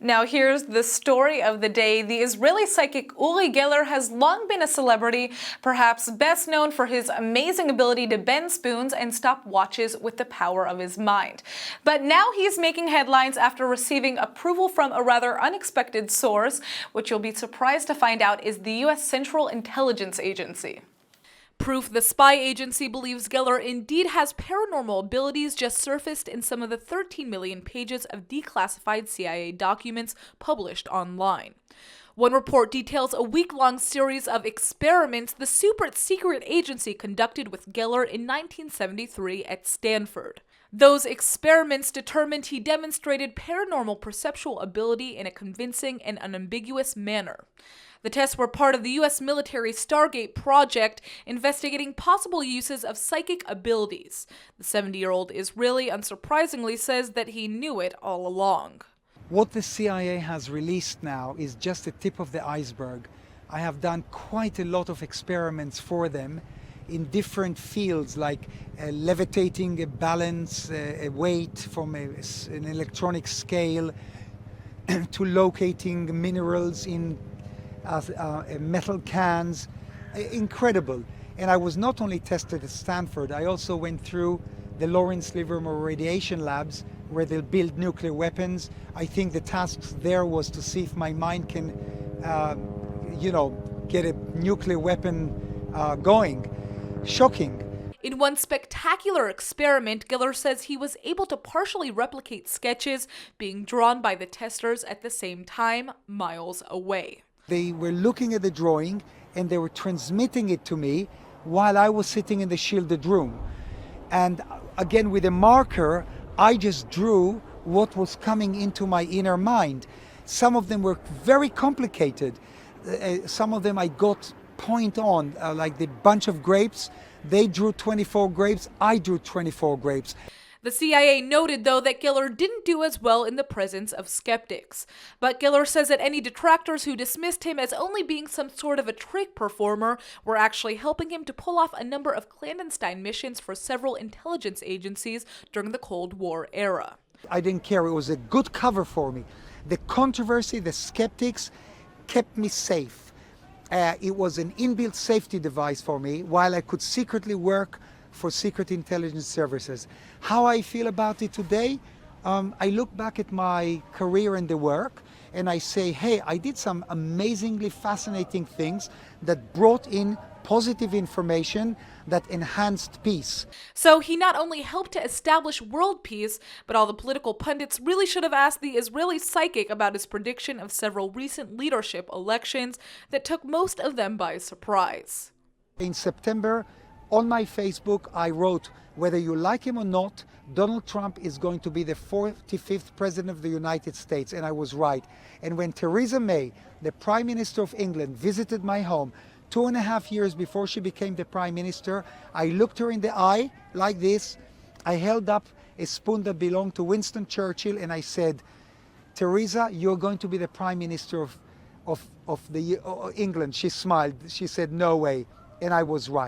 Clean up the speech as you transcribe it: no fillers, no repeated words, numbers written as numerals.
Now here's the story of the day. The Israeli psychic Uri Geller has long been a celebrity, perhaps best known for his amazing ability to bend spoons and stop watches with the power of his mind. But now he's making headlines after receiving approval from a rather unexpected source, which you'll be surprised to find out is the U.S. Central Intelligence Agency. Proof the spy agency believes Geller indeed has paranormal abilities just surfaced in some of the 13 million pages of declassified CIA documents published online. One report details a week-long series of experiments the super secret agency conducted with Geller in 1973 at Stanford. Those experiments determined he demonstrated paranormal perceptual ability in a convincing and unambiguous manner. The tests were part of the U.S. military Stargate project investigating possible uses of psychic abilities. The 70-year-old Israeli unsurprisingly says that he knew it all along. What the CIA has released now is just the tip of the iceberg. I have done quite a lot of experiments for them in different fields, like levitating a balance, a weight from an electronic scale, to locating minerals in metal cans. Incredible. And I was not only tested at Stanford, I also went through the Lawrence Livermore radiation labs where they'll build nuclear weapons. I think the task there was to see if my mind can, get a nuclear weapon going. Shocking. In one spectacular experiment, Geller says he was able to partially replicate sketches being drawn by the testers at the same time, miles away. They were looking at the drawing and they were transmitting it to me while I was sitting in the shielded room. And again, with a marker, I just drew what was coming into my inner mind. Some of them were very complicated. Some of them I got point on, like the bunch of grapes. They drew 24 grapes, I drew 24 grapes. The CIA noted, though, that Geller didn't do as well in the presence of skeptics. But Geller says that any detractors who dismissed him as only being some sort of a trick performer were actually helping him to pull off a number of clandestine missions for several intelligence agencies during the Cold War era. I didn't care. It was a good cover for me. The controversy, the skeptics kept me safe. It was an inbuilt safety device for me while I could secretly work for secret intelligence services. How I feel about it today, I look back at my career and the work and I say, hey, I did some amazingly fascinating things that brought in positive information that enhanced peace. So he not only helped to establish world peace, but all the political pundits really should have asked the Israeli psychic about his prediction of several recent leadership elections that took most of them by surprise. In September, on my Facebook, I wrote, whether you like him or not, Donald Trump is going to be the 45th President of the United States, and I was right. And when Theresa May, the Prime Minister of England, visited my home 2.5 years before she became the Prime Minister, I looked her in the eye like this. I held up a spoon that belonged to Winston Churchill and I said, Theresa, you're going to be the Prime Minister of England. She smiled. She said, no way. And I was right.